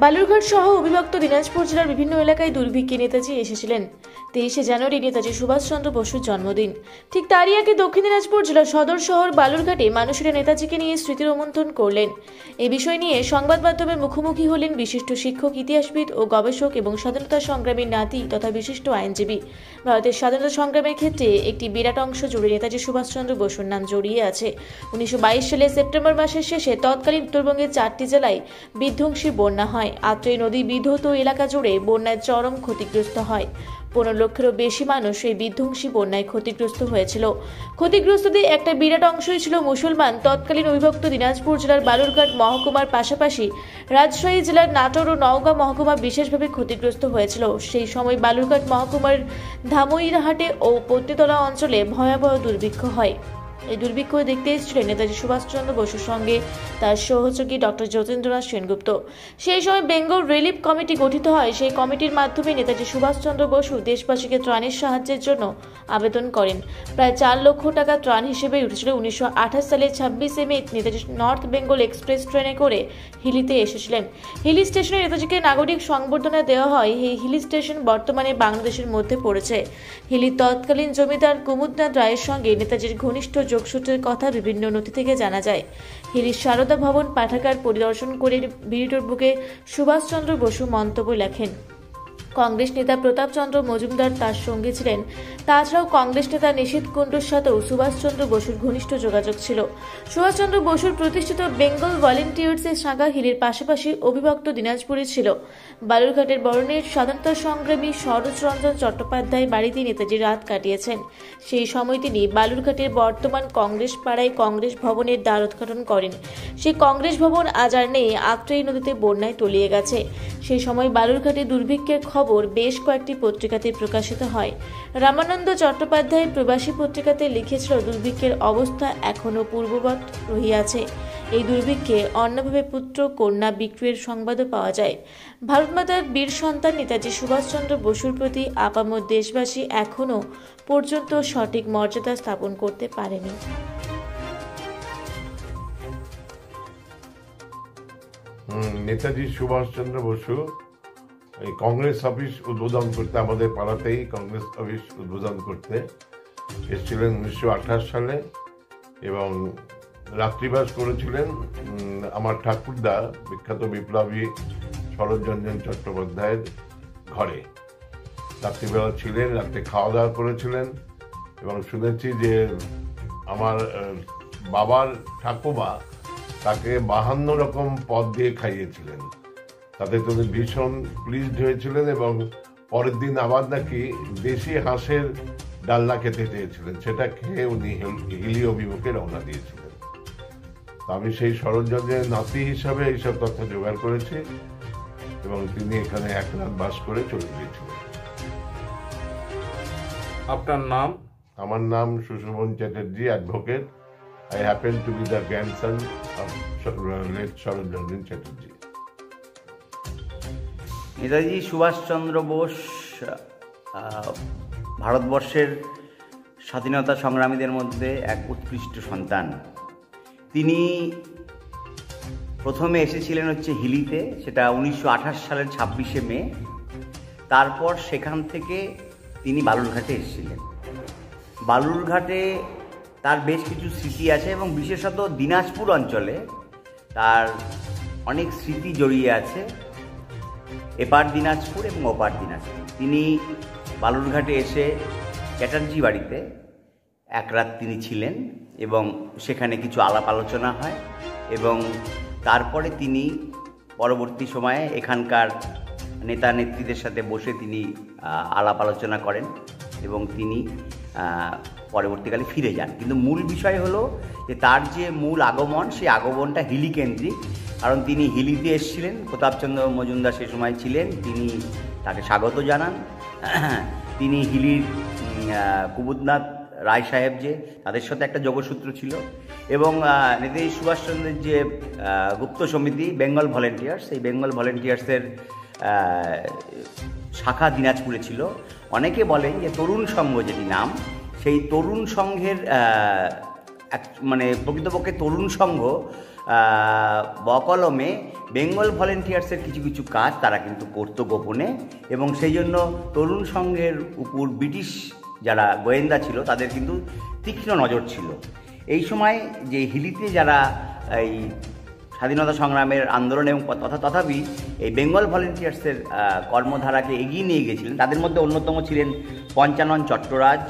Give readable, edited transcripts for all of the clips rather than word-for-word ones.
বালুরঘাট সহ অবিভক্ত দিনাজপুর জেলার বিভিন্ন এলাকায় দুর্ভিক্ষে নেতাজি এসেছিলেন। 23শে জানুয়ারি নেতাজি সুভাষচন্দ্র বসুর জন্মদিন। ঠিক তারই আগে দক্ষিণ দিনাজপুর জেলার সদর শহর বালুরঘাটে মানুষেরা নেতাজিকে নিয়ে স্মৃতি রোমন্থন করলেন। এই বিষয় নিয়ে সংবাদ মাধ্যমের মুখোমুখি হলেন বিশিষ্ট শিক্ষক, ইতিহাসবিদ ও গবেষক এবং স্বাধীনতা সংগ্রামীর নাতি তথা বিশিষ্ট আইনজীবী। ভারতের স্বাধীনতা সংগ্রামের ক্ষেত্রে একটি বিরাট অংশ জুড়ে নেতাজি সুভাষচন্দ্র বসুর নাম জড়িয়ে আছে। 1922 সালে সেপ্টেম্বর মাসের শেষে তৎকালীন উত্তরবঙ্গের 4টি জেলায় বিধ্বংসী বন্যা হয়। আত্রাই নদী বিধৌত এলাকা জুড়ে বন্যায় চরম ক্ষতিগ্রস্ত হয়। 15 লক্ষেরও বেশি মানুষ এই বিধ্বংসী বন্যায় ক্ষতিগ্রস্ত হয়েছিল। ক্ষতিগ্রস্তদের একটা বিরাট অংশই ছিল মুসলমান। তৎকালীন অবিভক্ত দিনাজপুর জেলার বালুরঘাট মহকুমার পাশাপাশি রাজশাহী জেলার নাটোর ও নওগাঁ মহকুমা বিশেষভাবে ক্ষতিগ্রস্ত হয়েছিল। সেই সময় বালুরঘাট মহকুমার ধামইরহাটে ও পত্নীতলা অঞ্চলে ভয়াবহ দুর্ভিক্ষ হয়। এই দুর্ভিক্ষ দেখতে এসেছিলেন নেতাজি সুভাষচন্দ্র বসুর সঙ্গে তার সহযোগী ডক্টর যতীন্দ্রনাথ সেনগুপ্ত। সেই সময় বেঙ্গল রিলিফ কমিটি গঠিত হয়। সেই কমিটির মাধ্যমে নেতাজি সুভাষচন্দ্র বসু দেশবাসীকে ত্রাণের সাহায্যের জন্য আবেদন করেন। প্রায় 4 লক্ষ টাকা ত্রাণ হিসেবে উঠেছিল। 1928 সালের 26শে মে নেতাজি নর্থ বেঙ্গল এক্সপ্রেস ট্রেনে করে হিলিতে এসেছিলেন। হিলি স্টেশনে নেতাজিকে নাগরিক সংবর্ধনা দেওয়া হয়। এই হিলি স্টেশন বর্তমানে বাংলাদেশের মধ্যে পড়েছে। হিলির তৎকালীন জমিদার কুমুদনাথ রায়ের সঙ্গে নেতাজির ঘনিষ্ঠ যোগসূত্রের কথা বিভিন্ন নথি থেকে জানা যায়। হিলির সারদা ভবন পাঠাগার পরিদর্শন করে ভিডিওর বুকে সুভাষচন্দ্র বসু মন্তব্য লেখেন। কংগ্রেস নেতা প্রতাপচন্দ্র মজুমদার তার সঙ্গে ছিলেন। তাছাড়াও কংগ্রেস নেতা নিশীথ কুণ্ডুর সাথেও সুভাষচন্দ্র বসুর ঘনিষ্ঠ যোগাযোগ ছিল। সুভাষচন্দ্র বসুর প্রতিষ্ঠিত বেঙ্গল ভলেন্টিয়ার্সের শাখা হিলির পাশাপাশি অবিভক্ত দিনাজপুরে ছিল। বালুরঘাটের বরণের স্বাধীনতা সংগ্রামী শরৎরঞ্জন চট্টোপাধ্যায় বাড়িতে নেতাজি রাত কাটিয়েছেন। সেই সময় তিনি বালুরঘাটের বর্তমান কংগ্রেস পাড়ায় কংগ্রেস ভবনের দ্বার উদ্ঘাটন করেন। সেই কংগ্রেস ভবন আজ আর নেই, আত্রাই নদীতে বন্যায় তলিয়ে গেছে। সেই সময় বালুরঘাটে দুর্ভিক্ষের খবর বেশ কয়েকটি পত্রিকাতে প্রকাশিত হয়। রামানন্দ চট্টোপাধ্যায় প্রবাসী পত্রিকাতে লিখেছিল, দুর্ভিক্ষের অবস্থা এখনও পূর্ববৎ রহিয়াছে। এই দুর্ভিক্ষে অন্যভাবে পুত্র কন্যা বিক্রয়ের সংবাদও পাওয়া যায়। ভারতমাতার বীর সন্তান নেতাজি সুভাষচন্দ্র বসুর প্রতি আপামর দেশবাসী এখনও পর্যন্ত সঠিক মর্যাদা স্থাপন করতে পারেনি। নেতাজি সুভাষচন্দ্র বসু এই কংগ্রেস অফিস উদ্বোধন করতে, আমাদের পাড়াতেই কংগ্রেস অফিস উদ্বোধন করতে এসেছিলেন 1928 সালে এবং রাত্রিবাস করেছিলেন আমার ঠাকুরদা বিখ্যাত বিপ্লবী শরৎরঞ্জন চট্টোপাধ্যায়ের ঘরে। রাত্রিবেলা ছিলেন, রাত্রে খাওয়া দাওয়া করেছিলেন এবং শুনেছি যে আমার বাবার ঠাকুমা তাকে 52 রকম পদ দিয়ে খাইয়েছিলেন। তাতে তিনি ভীষণ প্লিজড হয়েছিলেন এবং পরের দিন আবার নাকি দেশি হাঁসের ডালনা খেতে চেয়েছিলেন। সেটা খেয়ে উনি হিলি অভিমুখে রওনা দিয়েছিলেন। আমি সেই শরৎরঞ্জনের নাতি হিসাবে এইসব তথ্য জোগাড় করেছি এবং তিনি এখানে 1 রাত বাস করে চলে গিয়েছিলেন। আপনার নাম? আমার নাম Sushobhan Chatterjee, advocate. I happen to be the grandson of late Saratranjan Chatterjee. Netaji Subhas Chandra Bose ভারতবর্ষের স্বাধীনতা সংগ্রামীদের মধ্যে এক উৎকৃষ্ট সন্তান। তিনি প্রথমে এসেছিলেন হিলিতে, সেটা 1928 সালের 26শে মে। তারপর সেখান থেকে তিনি বালুরঘাটে এসেছিলেন। বালুরঘাটে তার বেশ কিছু স্মৃতি আছে এবং বিশেষত দিনাজপুর অঞ্চলে তার অনেক স্মৃতি জড়িয়ে আছে, এপার দিনাজপুর এবং ওপার দিনাজপুর। তিনি বালুরঘাটে এসে চ্যাটার্জি বাড়িতে 1 রাত তিনি ছিলেন এবং সেখানে কিছু আলাপ আলোচনা হয় এবং তারপরে তিনি পরবর্তী সময়ে এখানকার নেতা নেত্রীদের সাথে বসে তিনি আলাপ আলোচনা করেন এবং তিনি পরবর্তীকালে ফিরে যান। কিন্তু মূল বিষয় হলো যে তার যে মূল আগমন, সেই আগমনটা হিলি কেন্দ্রিক। কারণ তিনি হিলিতে এসেছিলেন, প্রতাপচন্দ্র মজুমদার সে সময় ছিলেন, তিনি তাকে স্বাগত জানান। তিনি হিলির কুমুদনাথ রায় সাহেব যে, তাদের সাথে একটা যোগসূত্র ছিল এবং নেতাজি সুভাষচন্দ্রের যে গুপ্ত সমিতি বেঙ্গল ভলেন্টিয়ার্স, সেই বেঙ্গল ভলেন্টিয়ার্সের শাখা দিনাজপুরে ছিল। অনেকে বলেন যে তরুণ সংঘ যেটি নাম, সেই তরুণ সংঘের প্রকৃতপক্ষে তরুণ সংঘ বকলমে বেঙ্গল ভলেন্টিয়ার্সের কিছু কিছু কাজ তারা কিন্তু করতো গোপনে, এবং সেই জন্য তরুণ সংঘের উপর ব্রিটিশ যারা গোয়েন্দা ছিল তাদের কিন্তু তীক্ষ্ণ নজর ছিল। এই সময় যে হিলিতে যারা এই স্বাধীনতা সংগ্রামের আন্দোলন এবং তথাপি এই বেঙ্গল ভলেন্টিয়ার্সের কর্মধারাকে এগিয়ে নিয়ে গিয়েছিলেন, তাদের মধ্যে অন্যতম ছিলেন পঞ্চানন চট্টরাজ,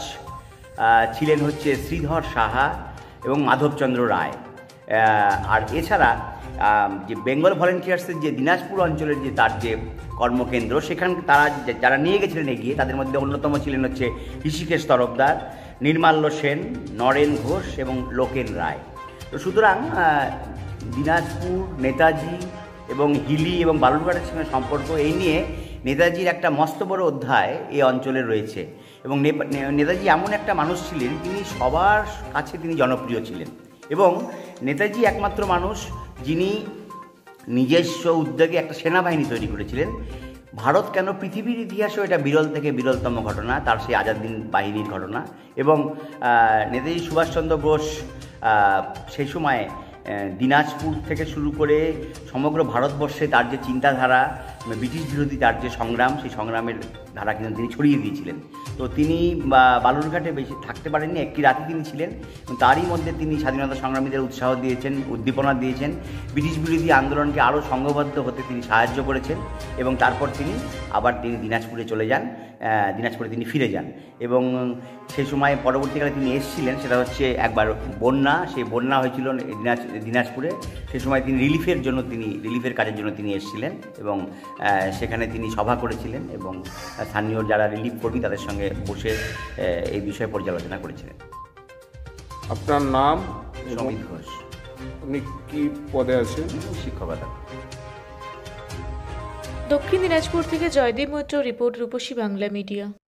ছিলেন হচ্ছে শ্রীধর সাহা এবং মাধবচন্দ্র রায়। আর এছাড়া যে বেঙ্গল ভলেন্টিয়ার্সের যে দিনাজপুর অঞ্চলের যে তার যে কর্মকেন্দ্র, সেখানে তারা যারা নিয়ে গেছিলেন এগিয়ে, তাদের মধ্যে অন্যতম ছিলেন হচ্ছে ঋষিকেশ তরফদার, নির্মাল্য সেন, নরেন ঘোষ এবং লোকেন রায়। তো সুতরাং দিনাজপুর, নেতাজি এবং হিলি এবং বালুরঘাটের সঙ্গে সম্পর্ক, এই নিয়ে নেতাজির একটা মস্ত বড় অধ্যায় এই অঞ্চলে রয়েছে। এবং নেতাজি এমন একটা মানুষ ছিলেন, তিনি সবার কাছে তিনি জনপ্রিয় ছিলেন, এবং নেতাজি একমাত্র মানুষ যিনি নিজস্ব উদ্যোগে একটা সেনাবাহিনী তৈরি করেছিলেন। ভারত কেন, পৃথিবীর ইতিহাসেও এটা বিরল থেকে বিরলতম ঘটনা, তার সেই আজাদিন বাহিনীর ঘটনা। এবং নেতাজি সুভাষচন্দ্র বোস সেই সময় দিনাজপুর থেকে শুরু করে সমগ্র ভারতবর্ষে তার যে চিন্তাধারা, ব্রিটিশ বিরোধী তার যে সংগ্রাম, সেই সংগ্রামের ধারা কিন্তু তিনি ছড়িয়ে দিয়েছিলেন। তো তিনি বালুরঘাটে বেশি থাকতে পারেননি, একটি রাতে তিনি ছিলেন, তারই মধ্যে তিনি স্বাধীনতা সংগ্রামীদের উৎসাহ দিয়েছেন, উদ্দীপনা দিয়েছেন, ব্রিটিশ বিরোধী আন্দোলনকে আরও সংঘবদ্ধ হতে তিনি সাহায্য করেছেন। এবং তারপর তিনি দিনাজপুরে চলে যান, দিনাজপুরে তিনি ফিরে যান। এবং সেই সময় পরবর্তীকালে তিনি এসেছিলেন, সেটা হচ্ছে একবার বন্যা, সেই বন্যা হয়েছিল দিনাজপুরে, সেই সময় তিনি রিলিফের কাজের জন্য তিনি এসেছিলেন, এবং সেখানে তিনি সভা করেছিলেন এবং স্থানীয় যারা রিলিফ কর্মী তাদের সঙ্গে বসে এই বিষয়ে পর্যালোচনা করেছিলেন। আপনার নাম? সমিত ঘোষ। আপনি কি পদে আছেন? শিক্ষকতা। দক্ষিণ দিনাজপুর থেকে জয়দেব মৈত্র রিপোর্ট, রূপসী বাংলা মিডিয়া।